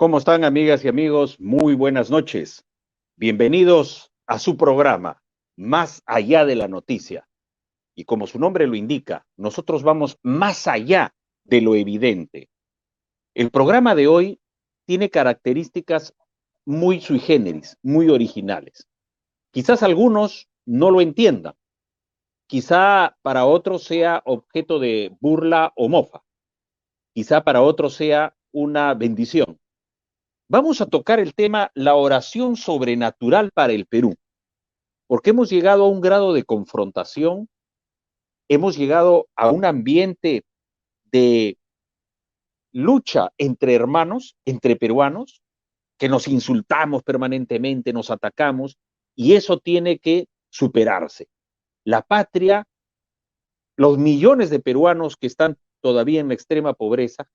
¿Cómo están, amigas y amigos? Muy buenas noches. Bienvenidos a su programa, Más allá de la noticia. Y como su nombre lo indica, nosotros vamos más allá de lo evidente. El programa de hoy tiene características muy sui generis, muy originales. Quizás algunos no lo entiendan. Quizá para otros sea objeto de burla o mofa. Quizá para otros sea una bendición. Vamos a tocar el tema la oración sobrenatural para el Perú, porque hemos llegado a un grado de confrontación, hemos llegado a un ambiente de lucha entre hermanos, entre peruanos, que nos insultamos permanentemente, nos atacamos, y eso tiene que superarse. La patria, los millones de peruanos que están todavía en la extrema pobreza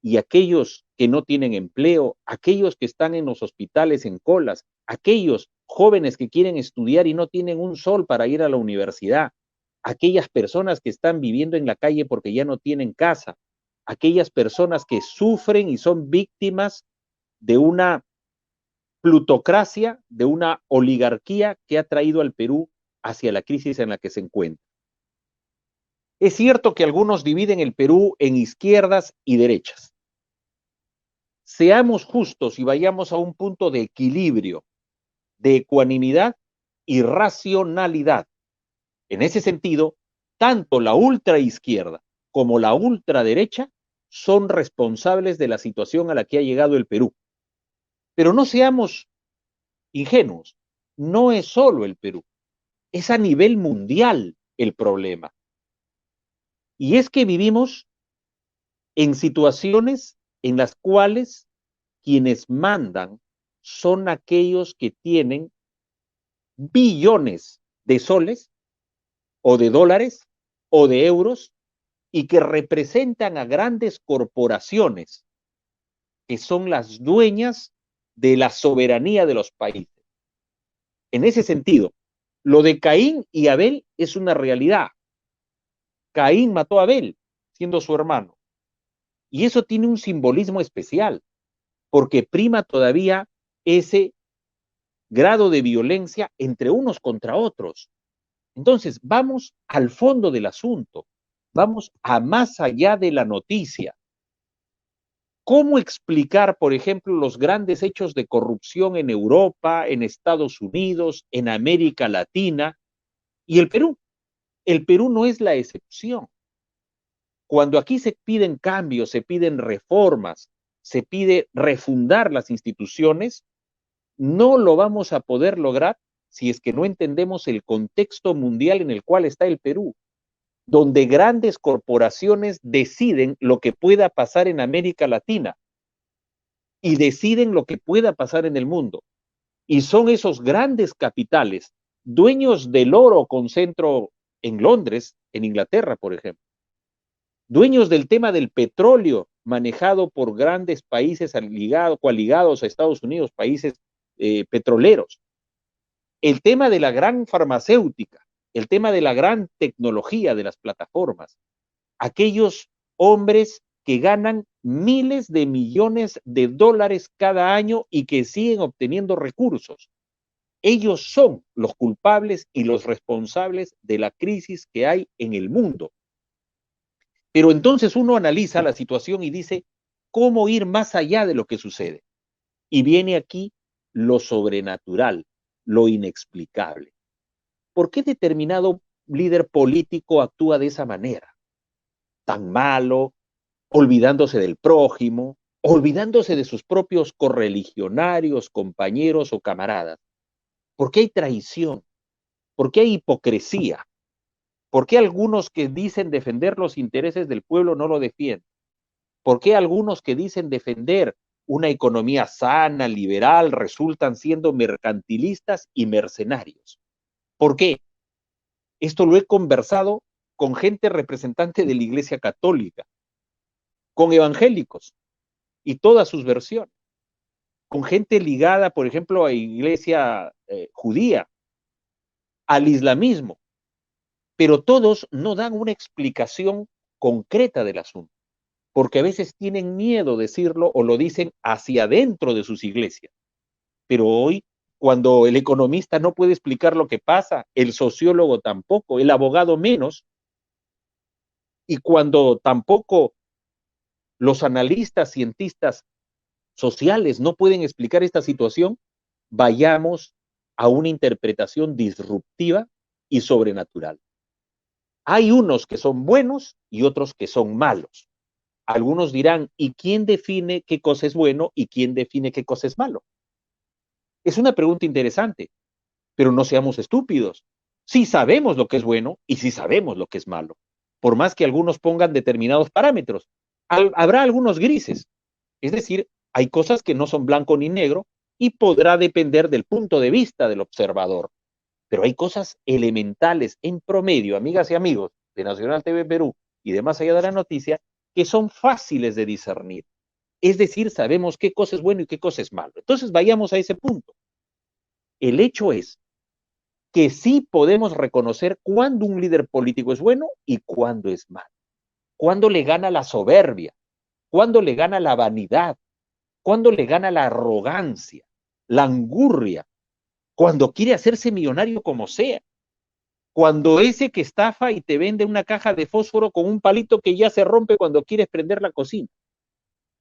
y aquellos que no tienen empleo, aquellos que están en los hospitales en colas, aquellos jóvenes que quieren estudiar y no tienen un sol para ir a la universidad, aquellas personas que están viviendo en la calle porque ya no tienen casa, aquellas personas que sufren y son víctimas de una plutocracia, de una oligarquía que ha traído al Perú hacia la crisis en la que se encuentra. Es cierto que algunos dividen el Perú en izquierdas y derechas. Seamos justos y vayamos a un punto de equilibrio, de ecuanimidad y racionalidad. En ese sentido, tanto la ultraizquierda como la ultraderecha son responsables de la situación a la que ha llegado el Perú. Pero no seamos ingenuos, no es solo el Perú, es a nivel mundial el problema. Y es que vivimos en situaciones en las cuales quienes mandan son aquellos que tienen billones de soles o de dólares o de euros y que representan a grandes corporaciones que son las dueñas de la soberanía de los países. En ese sentido, lo de Caín y Abel es una realidad. Caín mató a Abel, siendo su hermano. Y eso tiene un simbolismo especial, porque prima todavía ese grado de violencia entre unos contra otros. Entonces, vamos al fondo del asunto, vamos a más allá de la noticia. ¿Cómo explicar, por ejemplo, los grandes hechos de corrupción en Europa, en Estados Unidos, en América Latina y el Perú? El Perú no es la excepción. Cuando aquí se piden cambios, se piden reformas, se pide refundar las instituciones, no lo vamos a poder lograr si es que no entendemos el contexto mundial en el cual está el Perú, donde grandes corporaciones deciden lo que pueda pasar en América Latina y deciden lo que pueda pasar en el mundo. Y son esos grandes capitales, dueños del oro con centro en Londres, en Inglaterra, por ejemplo, dueños del tema del petróleo manejado por grandes países coaligados a Estados Unidos, países petroleros, el tema de la gran farmacéutica, el tema de la gran tecnología de las plataformas, aquellos hombres que ganan miles de millones de dólares cada año y que siguen obteniendo recursos. Ellos son los culpables y los responsables de la crisis que hay en el mundo. Pero entonces uno analiza la situación y dice, ¿cómo ir más allá de lo que sucede? Y viene aquí lo sobrenatural, lo inexplicable. ¿Por qué determinado líder político actúa de esa manera? Tan malo, olvidándose del prójimo, olvidándose de sus propios correligionarios, compañeros o camaradas. ¿Por qué hay traición? ¿Por qué hay hipocresía? ¿Por qué algunos que dicen defender los intereses del pueblo no lo defienden? ¿Por qué algunos que dicen defender una economía sana, liberal, resultan siendo mercantilistas y mercenarios? ¿Por qué? Esto lo he conversado con gente representante de la Iglesia Católica, con evangélicos y todas sus versiones, con gente ligada, por ejemplo, a Iglesia judía, al islamismo, pero todos no dan una explicación concreta del asunto. porque a veces tienen miedo decirlo o lo dicen hacia adentro de sus iglesias. Pero hoy, cuando el economista no puede explicar lo que pasa, el sociólogo tampoco, el abogado menos, y cuando tampoco los analistas, cientistas sociales no pueden explicar esta situación, vayamos a una interpretación disruptiva y sobrenatural. Hay unos que son buenos y otros que son malos. Algunos dirán, ¿y quién define qué cosa es bueno y quién define qué cosa es malo? Es una pregunta interesante, pero no seamos estúpidos. Sí sabemos lo que es bueno y sí sabemos lo que es malo. Por más que algunos pongan determinados parámetros, habrá algunos grises. Es decir, hay cosas que no son blanco ni negro y podrá depender del punto de vista del observador. Pero hay cosas elementales en promedio, amigas y amigos de Nacional TV Perú y de Más Allá de la Noticia, que son fáciles de discernir. Es decir, sabemos qué cosa es bueno y qué cosa es malo. Entonces vayamos a ese punto. El hecho es que sí podemos reconocer cuándo un líder político es bueno y cuándo es malo. Cuándo le gana la soberbia, cuándo le gana la vanidad, cuándo le gana la arrogancia, la angurria, cuando quiere hacerse millonario como sea, cuando ese que estafa y te vende una caja de fósforo con un palito que ya se rompe cuando quieres prender la cocina.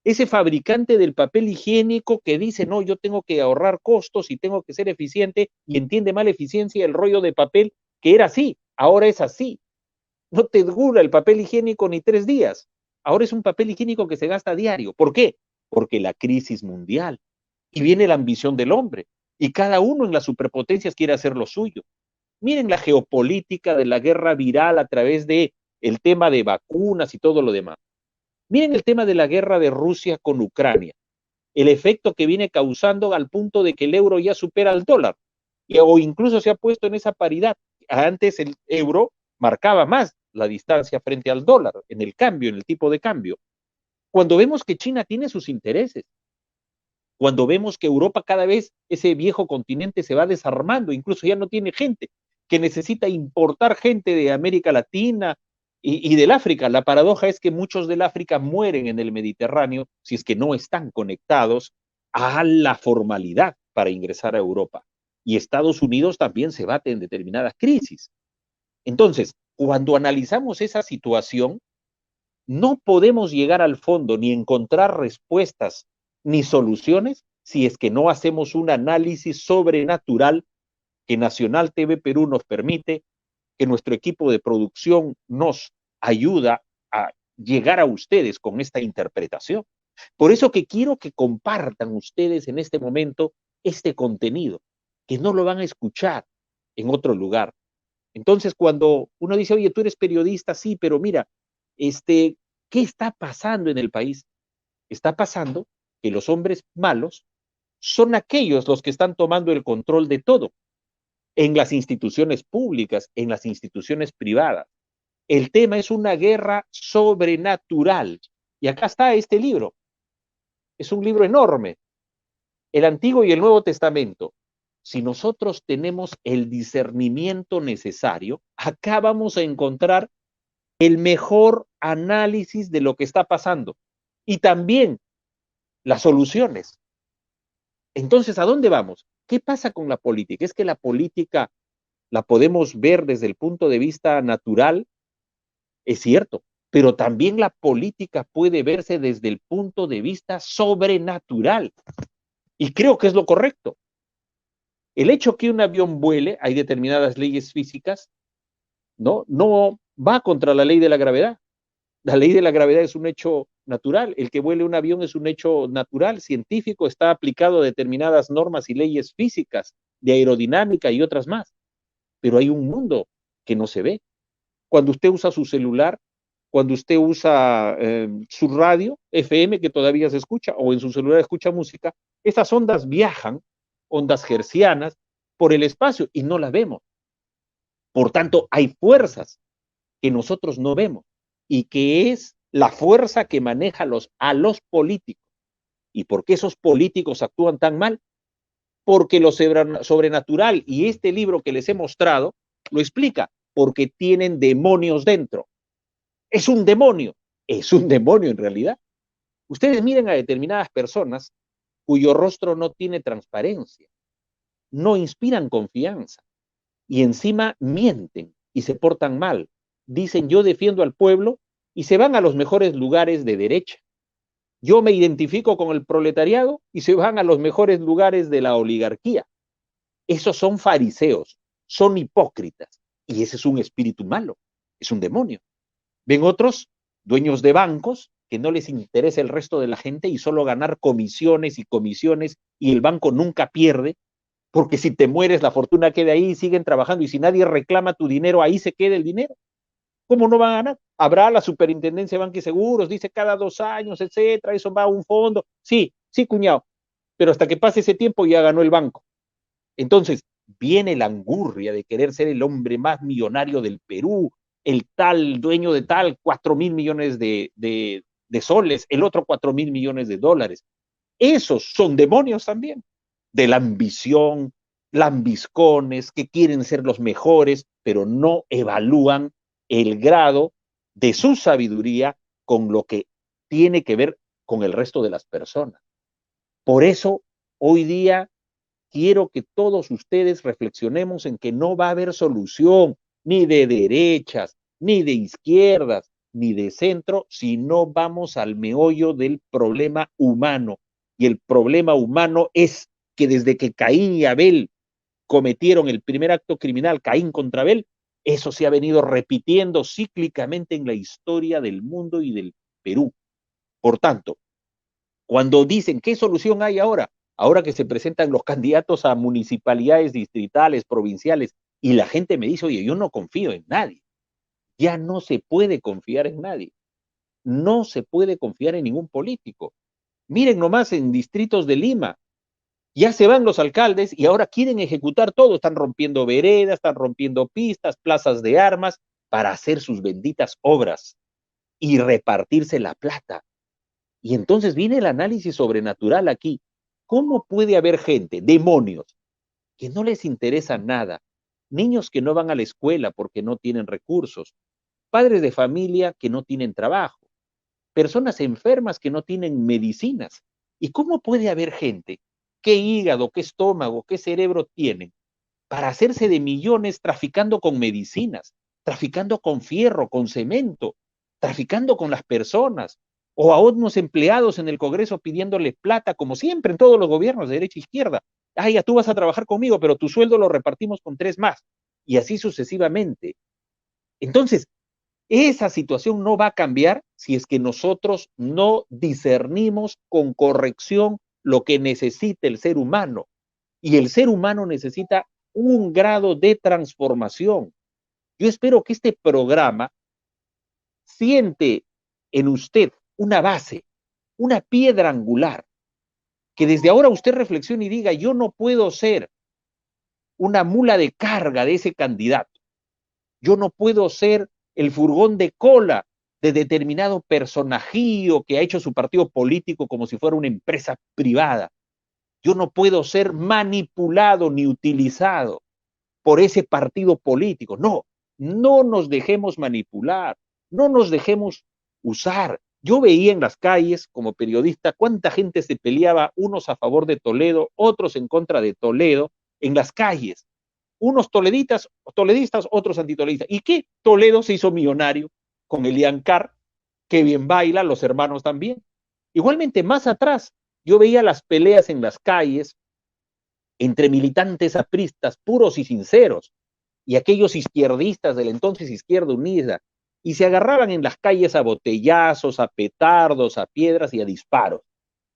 Ese fabricante del papel higiénico que dice, no, yo tengo que ahorrar costos y tengo que ser eficiente y entiende mal eficiencia el rollo de papel que era así, ahora es así. No te dura el papel higiénico ni 3 días. Ahora es un papel higiénico que se gasta a diario. ¿Por qué? Porque la crisis mundial y viene la ambición del hombre y cada uno en las superpotencias quiere hacer lo suyo. Miren la geopolítica de la guerra viral a través de el tema de vacunas y todo lo demás. Miren el tema de la guerra de Rusia con Ucrania, el efecto que viene causando al punto de que el euro ya supera al dólar, o incluso se ha puesto en esa paridad. Antes el euro marcaba más la distancia frente al dólar, en el cambio, en el tipo de cambio. Cuando vemos que China tiene sus intereses, cuando vemos que Europa cada vez, ese viejo continente se va desarmando, incluso ya no tiene gente, que necesita importar gente de América Latina y del África. La paradoja es que muchos del África mueren en el Mediterráneo si es que no están conectados a la formalidad para ingresar a Europa. Y Estados Unidos también se bate en determinadas crisis. Entonces, cuando analizamos esa situación, no podemos llegar al fondo ni encontrar respuestas ni soluciones si es que no hacemos un análisis sobrenatural que Nacional TV Perú nos permite, que nuestro equipo de producción nos ayuda a llegar a ustedes con esta interpretación. Por eso que quiero que compartan ustedes en este momento este contenido, que no lo van a escuchar en otro lugar. Entonces, cuando uno dice, oye, tú eres periodista, sí, pero mira, ¿qué está pasando en el país? Está pasando que los hombres malos son aquellos los que están tomando el control de todo, en las instituciones públicas, en las instituciones privadas. El tema es una guerra sobrenatural. Y acá está este libro. Es un libro enorme, el Antiguo y el Nuevo Testamento. Si nosotros tenemos el discernimiento necesario, acá vamos a encontrar el mejor análisis de lo que está pasando y también las soluciones. Entonces, ¿a dónde vamos? ¿Qué pasa con la política? Es que la política la podemos ver desde el punto de vista natural, es cierto, pero también la política puede verse desde el punto de vista sobrenatural. Y creo que es lo correcto. El hecho que un avión vuele, hay determinadas leyes físicas, no va contra la ley de la gravedad. La ley de la gravedad es un hecho natural. El que vuele un avión es un hecho natural, científico, está aplicado a determinadas normas y leyes físicas, de aerodinámica y otras más. Pero hay un mundo que no se ve. Cuando usted usa su celular, cuando usted usa su radio FM, que todavía se escucha, o en su celular escucha música, esas ondas viajan, ondas hercianas, por el espacio y no las vemos. Por tanto, hay fuerzas que nosotros no vemos y que es la fuerza que maneja a los políticos. ¿Y por qué esos políticos actúan tan mal? Porque lo sobrenatural y este libro que les he mostrado lo explica, porque tienen demonios dentro. Es un demonio. es un demonio en realidad. Ustedes miren a determinadas personas cuyo rostro no tiene transparencia, no inspiran confianza y encima mienten y se portan mal. Dicen yo defiendo al pueblo y se van a los mejores lugares de derecha. Yo me identifico con el proletariado y se van a los mejores lugares de la oligarquía. Esos son fariseos, son hipócritas y ese es un espíritu malo, es un demonio. Ven otros dueños de bancos que no les interesa el resto de la gente y solo ganar comisiones y comisiones y el banco nunca pierde, porque si te mueres la fortuna queda ahí y siguen trabajando y si nadie reclama tu dinero, ahí se queda el dinero. ¿Cómo no van a ganar? Habrá la superintendencia de bancos y seguros, dice cada 2 años, etcétera, eso va a un fondo. Sí, sí, cuñado, pero hasta que pase ese tiempo ya ganó el banco. Entonces, viene la angurria de querer ser el hombre más millonario del Perú, el tal dueño de tal 4.000 millones de soles, el otro 4.000 millones de dólares. Esos son demonios también, de la ambición, lambiscones, que quieren ser los mejores, pero no evalúan el grado de su sabiduría con lo que tiene que ver con el resto de las personas. Por eso, hoy día, quiero que todos ustedes reflexionemos en que no va a haber solución ni de derechas, ni de izquierdas, ni de centro, si no vamos al meollo del problema humano. Y el problema humano es que desde que Caín y Abel cometieron el primer acto criminal, Caín contra Abel, eso se ha venido repitiendo cíclicamente en la historia del mundo y del Perú. Por tanto, cuando dicen, ¿qué solución hay ahora? Ahora que se presentan los candidatos a municipalidades distritales, provinciales, y la gente me dice, oye, yo no confío en nadie. Ya no se puede confiar en nadie. No se puede confiar en ningún político. Miren nomás en distritos de Lima, ya se van los alcaldes y ahora quieren ejecutar todo. Están rompiendo veredas, están rompiendo pistas, plazas de armas, para hacer sus benditas obras y repartirse la plata. Y entonces viene el análisis sobrenatural aquí. ¿Cómo puede haber gente, demonios, que no les interesa nada? Niños que no van a la escuela porque no tienen recursos, padres de familia que no tienen trabajo, personas enfermas que no tienen medicinas. ¿Y cómo puede haber gente? ¿Qué hígado, qué estómago, qué cerebro tienen para hacerse de millones traficando con medicinas, traficando con fierro, con cemento, traficando con las personas, o a unos empleados en el Congreso pidiéndole plata, como siempre en todos los gobiernos de derecha e izquierda? Ah, ya tú vas a trabajar conmigo, pero tu sueldo lo repartimos con 3 más, y así sucesivamente. Entonces, esa situación no va a cambiar si es que nosotros no discernimos con corrección lo que necesita el ser humano. Y el ser humano necesita un grado de transformación. Yo espero que este programa siente en usted una base, una piedra angular, que desde ahora usted reflexione y diga, yo no puedo ser una mula de carga de ese candidato. Yo no puedo ser el furgón de cola de determinado personajío que ha hecho su partido político como si fuera una empresa privada. Yo no puedo ser manipulado ni utilizado por ese partido político. No, no nos dejemos manipular, no nos dejemos usar. Yo veía en las calles como periodista cuánta gente se peleaba, unos a favor de Toledo, otros en contra de Toledo, en las calles. Unos toledistas, otros antitoledistas. ¿Y qué? Toledo se hizo millonario con Elian Carr, que bien baila, los hermanos también. Igualmente, más atrás, yo veía las peleas en las calles entre militantes apristas puros y sinceros y aquellos izquierdistas de la entonces Izquierda Unida, y se agarraban en las calles a botellazos, a petardos, a piedras y a disparos.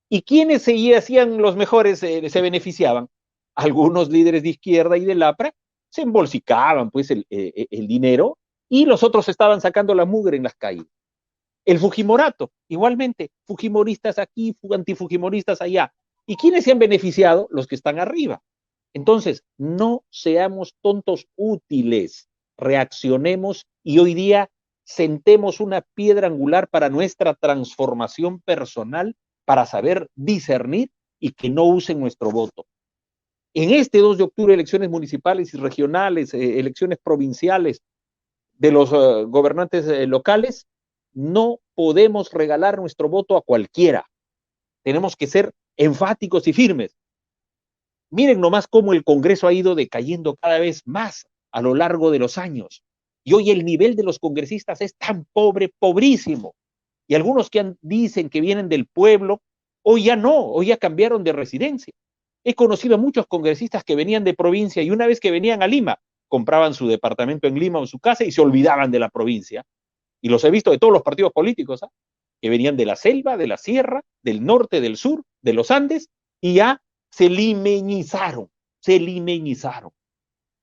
¿Y quiénes se hacían los mejores, se beneficiaban? Algunos líderes de izquierda y del APRA se embolsicaban pues el dinero y los otros estaban sacando la mugre en las calles. El Fujimorato, igualmente, Fujimoristas aquí, antifujimoristas allá. ¿Y quiénes se han beneficiado? Los que están arriba. Entonces, no seamos tontos útiles, reaccionemos y hoy día sentemos una piedra angular para nuestra transformación personal, para saber discernir y que no usen nuestro voto. En este 2 de octubre, elecciones municipales y regionales, elecciones provinciales de los gobernantes locales, no podemos regalar nuestro voto a cualquiera. Tenemos que ser enfáticos y firmes. Miren nomás cómo el Congreso ha ido decayendo cada vez más a lo largo de los años. Y hoy el nivel de los congresistas es tan pobre, pobrísimo. Y algunos que dicen que vienen del pueblo, hoy ya no, hoy ya cambiaron de residencia. He conocido a muchos congresistas que venían de provincia y una vez que venían a Lima, compraban su departamento en Lima o su casa y se olvidaban de la provincia. Y los he visto de todos los partidos políticos, ¿eh? Que venían de la selva, de la sierra, del norte, del sur, de los Andes, y ya se limeñizaron, se limeñizaron.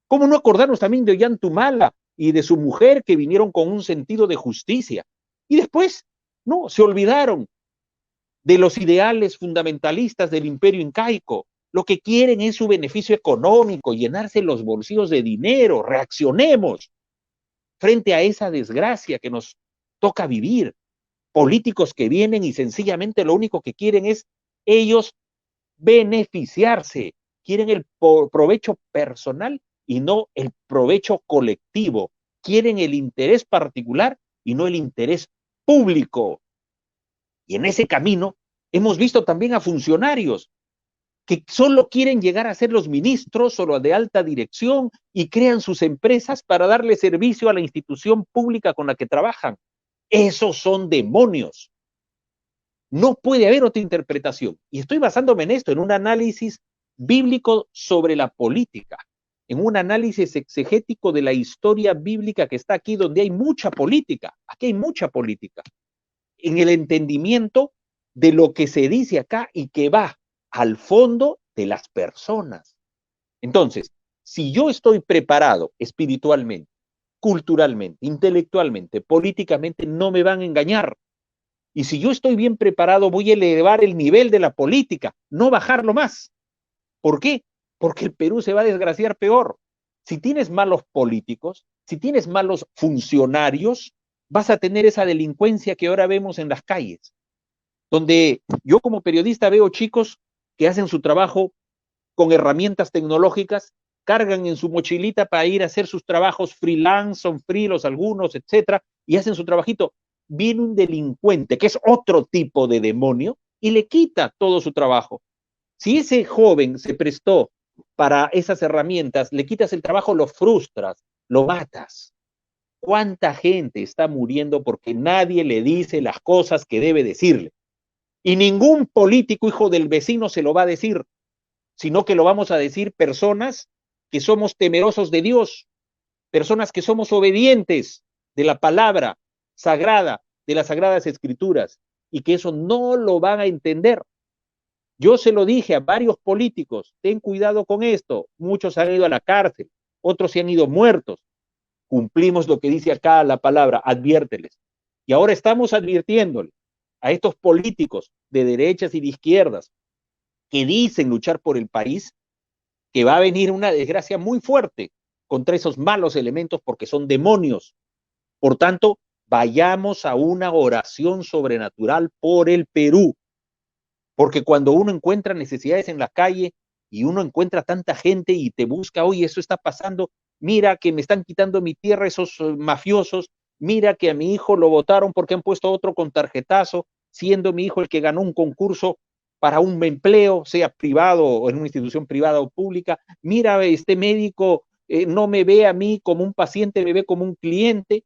¿Cómo no acordarnos también de Ollantumala y de su mujer que vinieron con un sentido de justicia? Y después, no, se olvidaron de los ideales fundamentalistas del imperio incaico. Lo que quieren es su beneficio económico, llenarse los bolsillos de dinero. Reaccionemos frente a esa desgracia que nos toca vivir. Políticos que vienen y sencillamente lo único que quieren es ellos beneficiarse, quieren el provecho personal y no el provecho colectivo, quieren el interés particular y no el interés público. Y en ese camino hemos visto también a funcionarios que solo quieren llegar a ser los ministros o los de alta dirección y crean sus empresas para darle servicio a la institución pública con la que trabajan. Esos son demonios. No puede haber otra interpretación. Y estoy basándome en esto, en un análisis bíblico sobre la política, en un análisis exegético de la historia bíblica que está aquí, donde hay mucha política. Aquí hay mucha política. En el entendimiento de lo que se dice acá y que va al fondo de las personas. Entonces, si yo estoy preparado espiritualmente, culturalmente, intelectualmente, políticamente, no me van a engañar. Y si yo estoy bien preparado, voy a elevar el nivel de la política, no bajarlo más. ¿Por qué? Porque el Perú se va a desgraciar peor. Si tienes malos políticos, si tienes malos funcionarios, vas a tener esa delincuencia que ahora vemos en las calles, donde yo como periodista veo chicos que hacen su trabajo con herramientas tecnológicas, cargan en su mochilita para ir a hacer sus trabajos freelance, son freelos algunos, etcétera, y hacen su trabajito. Viene un delincuente, que es otro tipo de demonio, y le quita todo su trabajo. Si ese joven se prestó para esas herramientas, le quitas el trabajo, lo frustras, lo matas. ¿Cuánta gente está muriendo porque nadie le dice las cosas que debe decirle? Y ningún político hijo del vecino se lo va a decir, sino que lo vamos a decir personas que somos temerosos de Dios, personas que somos obedientes de la palabra sagrada, de las sagradas escrituras, y que eso no lo van a entender. Yo se lo dije a varios políticos, ten cuidado con esto, muchos han ido a la cárcel, otros se han ido muertos. Cumplimos lo que dice acá la palabra, adviérteles. Y ahora estamos advirtiéndole a estos políticos de derechas y de izquierdas que dicen luchar por el país, que va a venir una desgracia muy fuerte contra esos malos elementos porque son demonios. Por tanto, vayamos a una oración sobrenatural por el Perú, porque cuando uno encuentra necesidades en la calle y uno encuentra tanta gente y te busca, oye, eso está pasando, mira que me están quitando mi tierra esos mafiosos, mira que a mi hijo lo votaron porque han puesto a otro con tarjetazo, siendo mi hijo el que ganó un concurso para un empleo, sea privado o en una institución privada o pública, mira, este médico no me ve a mí como un paciente, me ve como un cliente,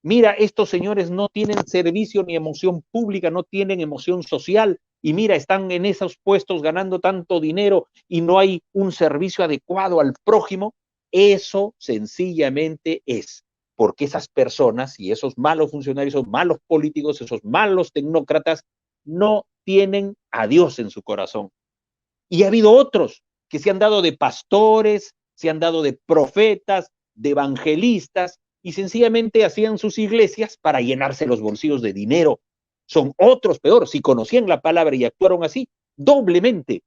mira, estos señores no tienen servicio ni emoción pública, no tienen emoción social, y mira, están en esos puestos ganando tanto dinero y no hay un servicio adecuado al prójimo. Eso sencillamente es porque esas personas y esos malos funcionarios, esos malos políticos, esos malos tecnócratas no tienen a Dios en su corazón. Y ha habido otros que se han dado de pastores, se han dado de profetas, de evangelistas, y sencillamente hacían sus iglesias para llenarse los bolsillos de dinero. Son otros peor, si conocían la palabra y actuaron así, doblemente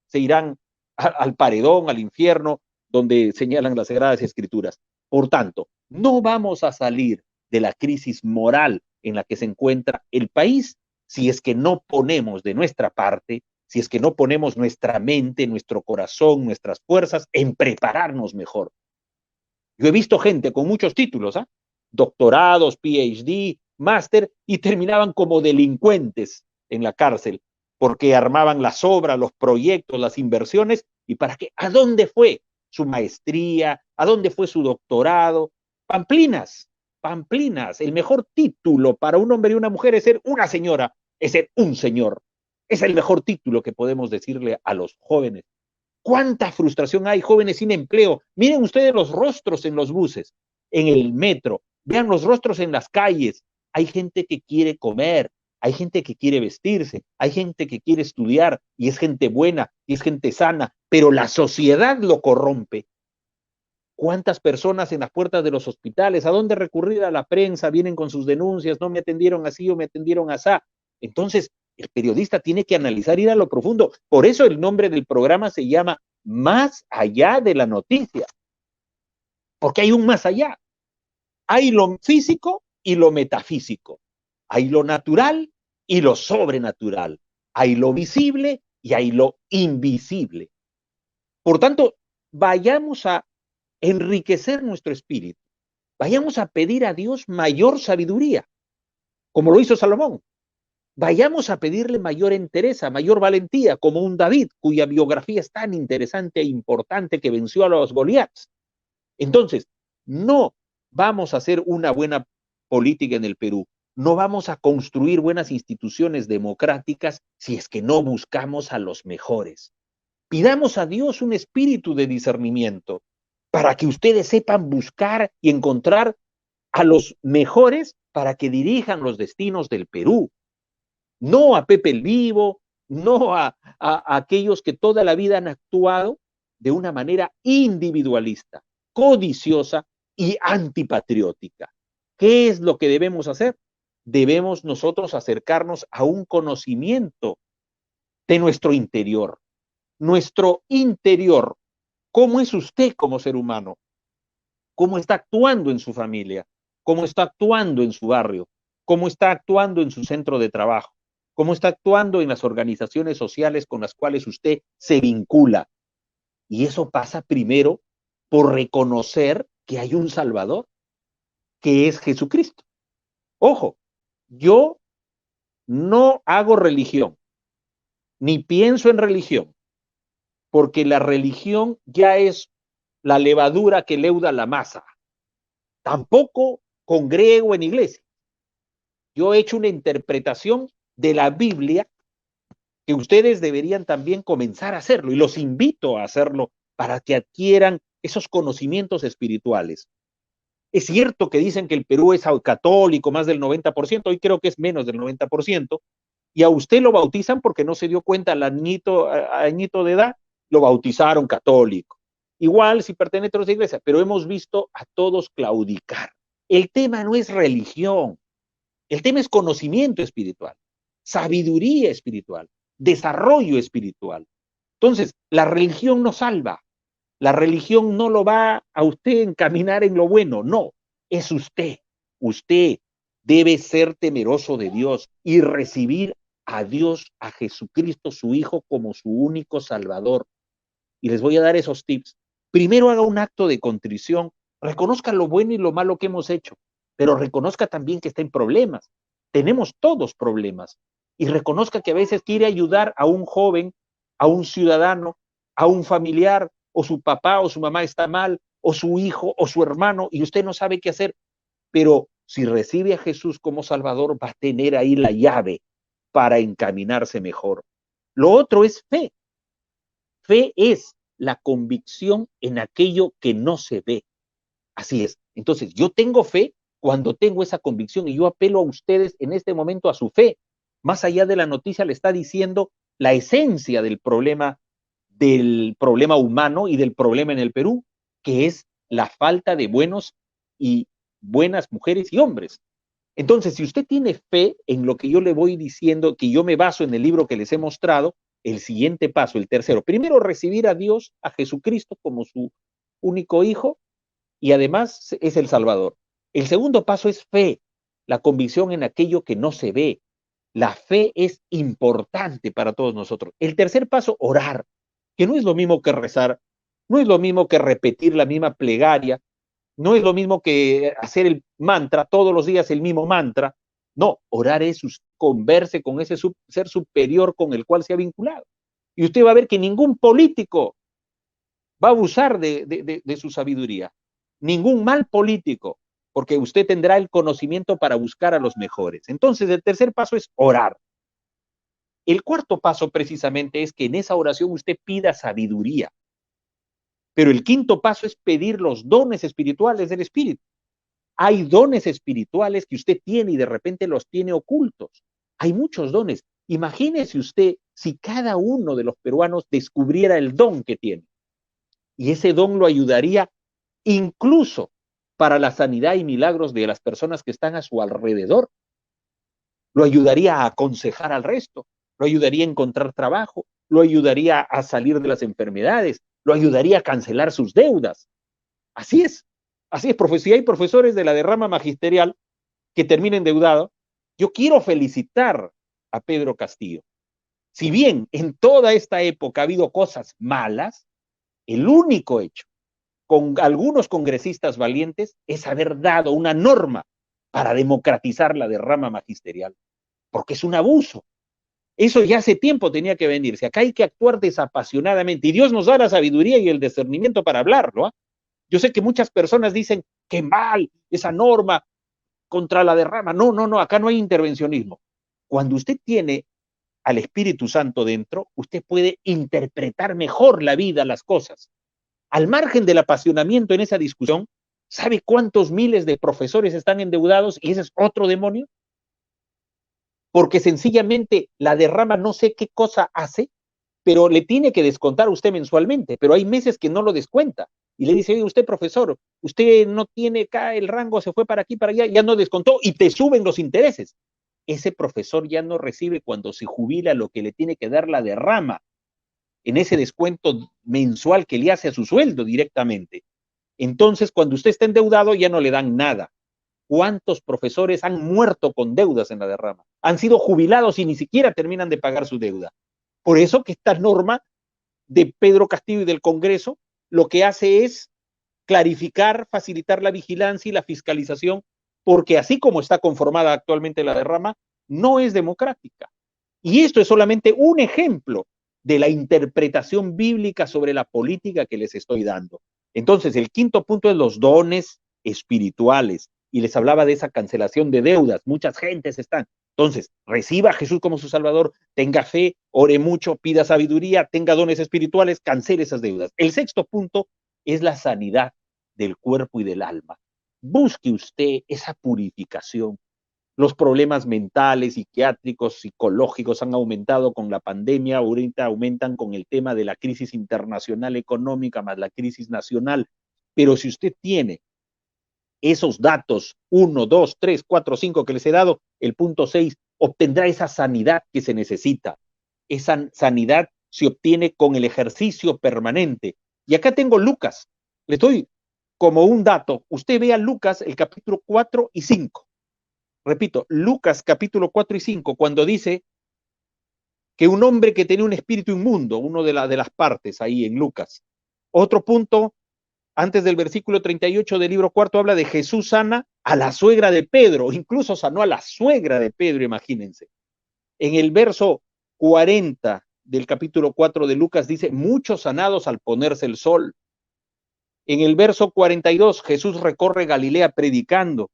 se irán al paredón, al infierno, donde señalan las Sagradas Escrituras. Por tanto, no vamos a salir de la crisis moral en la que se encuentra el país si es que no ponemos de nuestra parte, si es que no ponemos nuestra mente, nuestro corazón, nuestras fuerzas en prepararnos mejor. Yo he visto gente con muchos títulos, doctorados, PhD, máster y terminaban como delincuentes en la cárcel, porque armaban las obras, los proyectos, las inversiones, ¿y para qué? ¿A dónde fue su maestría? ¿A dónde fue su doctorado? Pamplinas, Pamplinas. El mejor título para un hombre y una mujer es ser una señora, es ser un señor. Es el mejor título que podemos decirle a los jóvenes. ¿Cuánta frustración hay, jóvenes sin empleo? Miren ustedes los rostros en los buses, en el metro, vean los rostros en las calles. Hay gente que quiere comer, hay gente que quiere vestirse, hay gente que quiere estudiar y es gente buena y es gente sana, pero la sociedad lo corrompe. ¿Cuántas personas en las puertas de los hospitales? ¿A dónde recurrir? A la prensa, vienen con sus denuncias, no me atendieron así o me atendieron así. Entonces, el periodista tiene que analizar, ir a lo profundo. Por eso el nombre del programa se llama Más allá de la noticia, porque hay un más allá. Hay lo físico y lo metafísico. Hay lo natural y lo sobrenatural. Hay lo visible y hay lo invisible. Por tanto, vayamos a enriquecer nuestro espíritu. Vayamos a pedir a Dios mayor sabiduría, como lo hizo Salomón. Vayamos a pedirle mayor entereza, mayor valentía, como un David, cuya biografía es tan interesante e importante que venció a los Goliaths. Entonces, no vamos a hacer una buena política en el Perú, no vamos a construir buenas instituciones democráticas si es que no buscamos a los mejores. Pidamos a Dios un espíritu de discernimiento para que ustedes sepan buscar y encontrar a los mejores para que dirijan los destinos del Perú. No a Pepe el Vivo, no a aquellos que toda la vida han actuado de una manera individualista, codiciosa y antipatriótica. ¿Qué es lo que debemos hacer? Debemos nosotros acercarnos a un conocimiento de nuestro interior. Nuestro interior, ¿cómo es usted como ser humano? ¿Cómo está actuando en su familia? ¿Cómo está actuando en su barrio? ¿Cómo está actuando en su centro de trabajo? ¿Cómo está actuando en las organizaciones sociales con las cuales usted se vincula? Y eso pasa primero por reconocer que hay un Salvador, que es Jesucristo. Ojo, yo no hago religión, ni pienso en religión, porque la religión ya es la levadura que leuda la masa. Tampoco congrego en iglesia. Yo he hecho una interpretación de la Biblia que ustedes deberían también comenzar a hacerlo y los invito a hacerlo para que adquieran esos conocimientos espirituales. Es cierto que dicen que el Perú es católico, más del 90%, hoy creo que es menos del 90%, y a usted lo bautizan porque no se dio cuenta al añito de edad, lo bautizaron católico. Igual si pertenece a otra iglesia, pero hemos visto a todos claudicar. El tema no es religión, el tema es conocimiento espiritual, sabiduría espiritual, desarrollo espiritual. Entonces, la religión no salva, la religión no lo va a usted encaminar en lo bueno, no, es usted. Usted debe ser temeroso de Dios y recibir a Dios, a Jesucristo, su Hijo, como su único Salvador. Y les voy a dar esos tips. Primero haga un acto de contrición, reconozca lo bueno y lo malo que hemos hecho, pero reconozca también que está en problemas. Tenemos todos problemas. Y reconozca que a veces quiere ayudar a un joven, a un ciudadano, a un familiar, o su papá o su mamá está mal, o su hijo o su hermano, y usted no sabe qué hacer. Pero si recibe a Jesús como Salvador, va a tener ahí la llave para encaminarse mejor. Lo otro es fe. Fe es la convicción en aquello que no se ve. Así es. Entonces, yo tengo fe cuando tengo esa convicción y yo apelo a ustedes en este momento a su fe. Más allá de la noticia, le está diciendo la esencia del problema humano y del problema en el Perú, que es la falta de buenos y buenas mujeres y hombres. Entonces, si usted tiene fe en lo que yo le voy diciendo, que yo me baso en el libro que les he mostrado, el siguiente paso, el tercero, primero recibir a Dios, a Jesucristo como su único hijo y además es el Salvador. El segundo paso es fe, la convicción en aquello que no se ve. La fe es importante para todos nosotros. El tercer paso, orar, que no es lo mismo que rezar, no es lo mismo que repetir la misma plegaria, no es lo mismo que hacer el mantra, todos los días el mismo mantra, No, orar es converse con ese ser superior con el cual se ha vinculado. Y usted va a ver que ningún político va a abusar de su sabiduría. Ningún mal político, porque usted tendrá el conocimiento para buscar a los mejores. Entonces, el tercer paso es orar. El cuarto paso precisamente es que en esa oración usted pida sabiduría. Pero el quinto paso es pedir los dones espirituales del Espíritu. Hay dones espirituales que usted tiene y de repente los tiene ocultos. Hay muchos dones. Imagínese usted si cada uno de los peruanos descubriera el don que tiene. Y ese don lo ayudaría incluso para la sanidad y milagros de las personas que están a su alrededor. Lo ayudaría a aconsejar al resto, lo ayudaría a encontrar trabajo, lo ayudaría a salir de las enfermedades, lo ayudaría a cancelar sus deudas. Así es, si hay profesores de la derrama magisterial que terminen endeudados, yo quiero felicitar a Pedro Castillo. Si bien en toda esta época ha habido cosas malas, el único hecho con algunos congresistas valientes es haber dado una norma para democratizar la derrama magisterial, porque es un abuso. Eso ya hace tiempo tenía que venirse. Acá hay que actuar desapasionadamente y Dios nos da la sabiduría y el discernimiento para hablarlo. Yo sé que muchas personas dicen que mal esa norma contra la derrama. No, no, no, acá no hay intervencionismo. Cuando usted tiene al Espíritu Santo dentro, usted puede interpretar mejor la vida, las cosas. Al margen del apasionamiento en esa discusión, ¿sabe cuántos miles de profesores están endeudados? Y ese es otro demonio. Porque sencillamente la derrama no sé qué cosa hace, pero le tiene que descontar a usted mensualmente, pero hay meses que no lo descuenta. Y le dice, oye, usted, profesor, usted no tiene acá el rango, se fue para aquí, para allá, ya no descontó y te suben los intereses. Ese profesor ya no recibe cuando se jubila lo que le tiene que dar la derrama en ese descuento mensual que le hace a su sueldo directamente. Entonces, cuando usted está endeudado, ya no le dan nada. ¿Cuántos profesores han muerto con deudas en la derrama? Han sido jubilados y ni siquiera terminan de pagar su deuda. Por eso que esta norma de Pedro Castillo y del Congreso lo que hace es clarificar, facilitar la vigilancia y la fiscalización, porque así como está conformada actualmente la derrama, no es democrática. Y esto es solamente un ejemplo de la interpretación bíblica sobre la política que les estoy dando. Entonces, el quinto punto es los dones espirituales. Y les hablaba de esa cancelación de deudas. Muchas gentes están. Entonces, reciba a Jesús como su Salvador, tenga fe, ore mucho, pida sabiduría, tenga dones espirituales, cancele esas deudas. El sexto punto es la sanidad del cuerpo y del alma. Busque usted esa purificación. Los problemas mentales, psiquiátricos, psicológicos han aumentado con la pandemia, ahorita aumentan con el tema de la crisis internacional económica más la crisis nacional. Pero si usted tiene esos datos, 1, 2, 3, 4, 5 que les he dado, el punto 6, obtendrá esa sanidad que se necesita. Esa sanidad se obtiene con el ejercicio permanente. Y acá tengo Lucas, le doy como un dato. Usted vea Lucas, el capítulo 4 y 5. Repito, Lucas capítulo 4 y 5, cuando dice que un hombre que tenía un espíritu inmundo, uno de las partes ahí en Lucas. Otro punto, antes del versículo 38 del libro cuarto, habla de Jesús sana a la suegra de Pedro, incluso sanó a la suegra de Pedro, imagínense. En el verso 40 del capítulo 4 de Lucas dice, muchos sanados al ponerse el sol. En el verso 42, Jesús recorre Galilea predicando.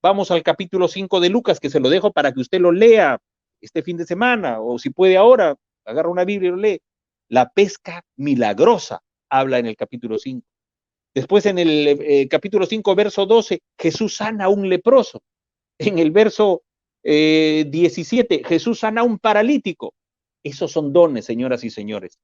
Vamos al capítulo 5 de Lucas, que se lo dejo para que usted lo lea este fin de semana, o si puede ahora, agarra una Biblia y lo lee. La pesca milagrosa habla en el capítulo 5. Después en el capítulo 5, verso 12, Jesús sana a un leproso. En el verso 17, Jesús sana a un paralítico. Esos son dones, señoras y señores.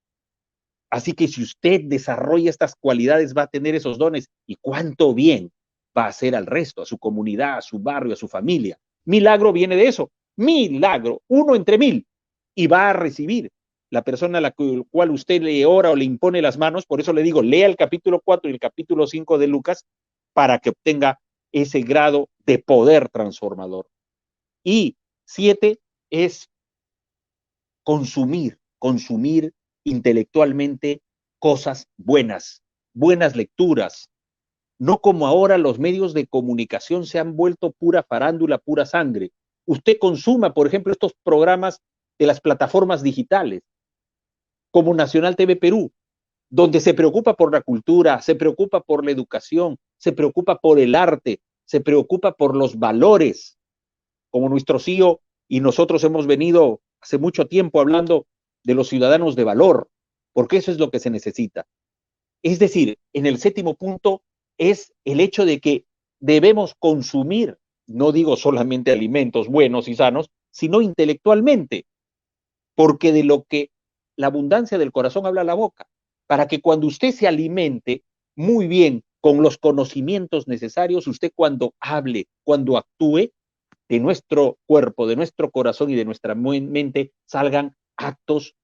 Así que si usted desarrolla estas cualidades, va a tener esos dones. Y cuánto bien va a hacer al resto, a su comunidad, a su barrio, a su familia. Milagro viene de eso. Milagro, 1 entre 1000. Y va a recibir la persona a la cual usted le ora o le impone las manos. Por eso le digo, lea el capítulo 4 y el capítulo 5 de Lucas para que obtenga ese grado de poder transformador. Y 7 es consumir intelectualmente cosas buenas, buenas lecturas, no como ahora los medios de comunicación se han vuelto pura farándula, pura sangre. usted consuma, por ejemplo, estos programas de las plataformas digitales, como Nacional TV Perú, donde se preocupa por la cultura, se preocupa por la educación, se preocupa por el arte, se preocupa por los valores, como nuestro CEO y nosotros hemos venido hace mucho tiempo hablando de los ciudadanos de valor, porque eso es lo que se necesita. Es decir, en el séptimo punto es el hecho de que debemos consumir, no digo solamente alimentos buenos y sanos, sino intelectualmente, porque de lo que la abundancia del corazón habla la boca, para que cuando usted se alimente muy bien con los conocimientos necesarios, usted cuando hable, cuando actúe, de nuestro cuerpo, de nuestro corazón y de nuestra mente salgan actos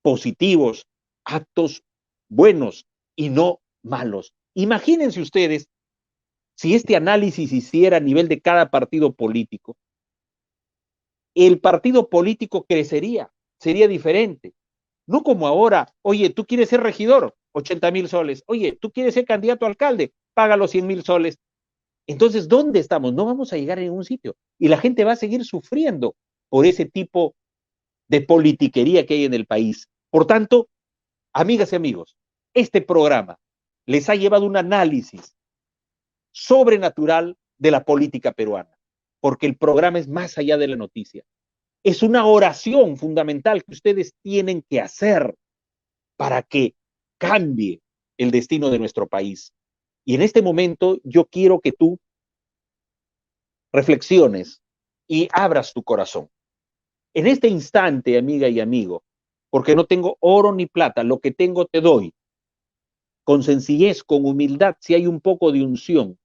positivos, actos buenos y no malos. Imagínense ustedes si este análisis hiciera a nivel de cada partido político, el partido político crecería, sería diferente. No como ahora, oye, tú quieres ser regidor, 80,000 soles. Oye, tú quieres ser candidato a alcalde, paga los 100,000 soles. Entonces, ¿dónde estamos? No vamos a llegar a ningún sitio. Y la gente va a seguir sufriendo por ese tipo de politiquería que hay en el país. Por tanto, amigas y amigos, este programa les ha llevado un análisis sobrenatural de la política peruana, porque el programa es más allá de la noticia. Es una oración fundamental que ustedes tienen que hacer para que cambie el destino de nuestro país. Y en este momento yo quiero que tú reflexiones y abras tu corazón. En este instante, amiga y amigo, porque no tengo oro ni plata, lo que tengo te doy, con sencillez, con humildad, si hay un poco de unción,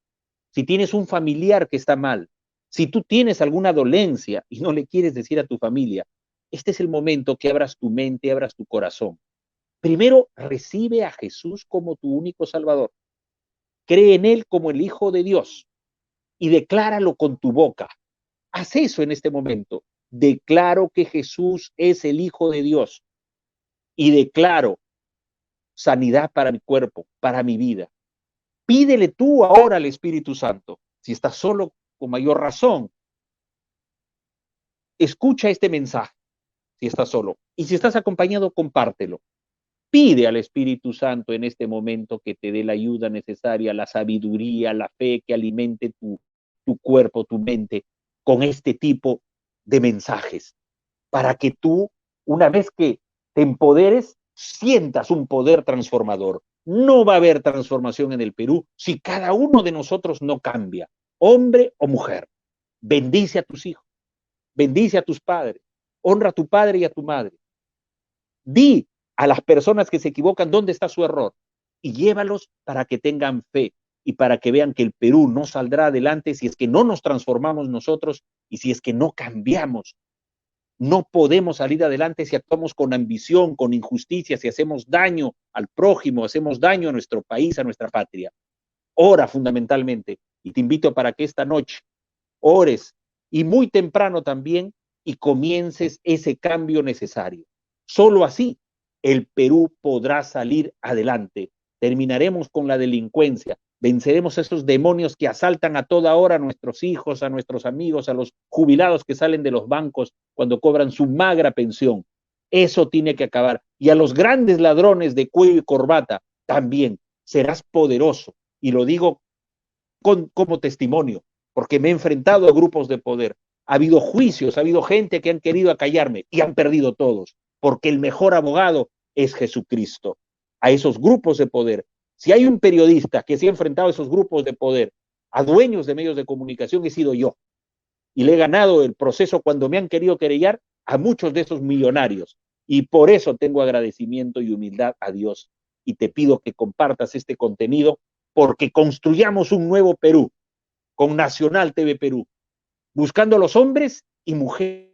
si tienes un familiar que está mal, si tú tienes alguna dolencia y no le quieres decir a tu familia, este es el momento que abras tu mente, abras tu corazón. Primero, recibe a Jesús como tu único Salvador. Cree en Él como el Hijo de Dios y decláralo con tu boca. Haz eso en este momento. Declaro que Jesús es el Hijo de Dios y declaro sanidad para mi cuerpo, para mi vida. Pídele tú ahora al Espíritu Santo. Si estás solo, con mayor razón, escucha este mensaje si estás solo. Y si estás acompañado, compártelo. Pide al Espíritu Santo en este momento que te dé la ayuda necesaria, la sabiduría, la fe que alimente tu cuerpo, tu mente con este tipo de mensajes, para que tú, una vez que te empoderes, sientas un poder transformador. No va a haber transformación en el Perú si cada uno de nosotros no cambia, hombre o mujer. Bendice a tus hijos, bendice a tus padres, honra a tu padre y a tu madre. Di a las personas que se equivocan dónde está su error y llévalos para que tengan fe y para que vean que el Perú no saldrá adelante si es que no nos transformamos nosotros y si es que no cambiamos. No podemos salir adelante si actuamos con ambición, con injusticia, si hacemos daño al prójimo, hacemos daño a nuestro país, a nuestra patria. Ora fundamentalmente y te invito para que esta noche ores y muy temprano también y comiences ese cambio necesario. Solo así el Perú podrá salir adelante. Terminaremos con la delincuencia, venceremos esos demonios que asaltan a toda hora a nuestros hijos, a nuestros amigos, a los jubilados que salen de los bancos cuando cobran su magra pensión. Eso tiene que acabar. Y a los grandes ladrones de cuello y corbata también. Serás poderoso. Y lo digo como testimonio, porque me he enfrentado a grupos de poder. Ha habido juicios, ha habido gente que han querido acallarme y han perdido todos, porque el mejor abogado es Jesucristo. A esos grupos de poder. Si hay un periodista que se ha enfrentado a esos grupos de poder, a dueños de medios de comunicación, he sido yo. Y le he ganado el proceso cuando me han querido querellar a muchos de esos millonarios. Y por eso tengo agradecimiento y humildad a Dios. Y te pido que compartas este contenido porque construyamos un nuevo Perú con Nacional TV Perú, buscando a los hombres y mujeres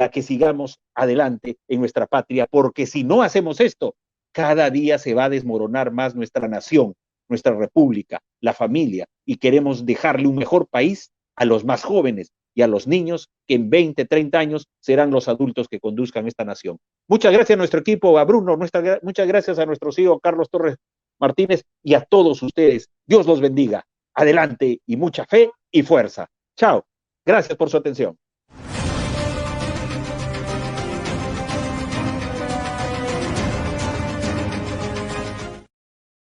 para que sigamos adelante en nuestra patria, porque si no hacemos esto, cada día se va a desmoronar más nuestra nación, nuestra república, la familia, y queremos dejarle un mejor país a los más jóvenes y a los niños que en 20, 30 años serán los adultos que conduzcan esta nación. Muchas gracias a nuestro equipo, a Bruno, muchas gracias a nuestro CEO Carlos Torres Martínez y a todos ustedes. Dios los bendiga. Adelante y mucha fe y fuerza. Chao. Gracias por su atención.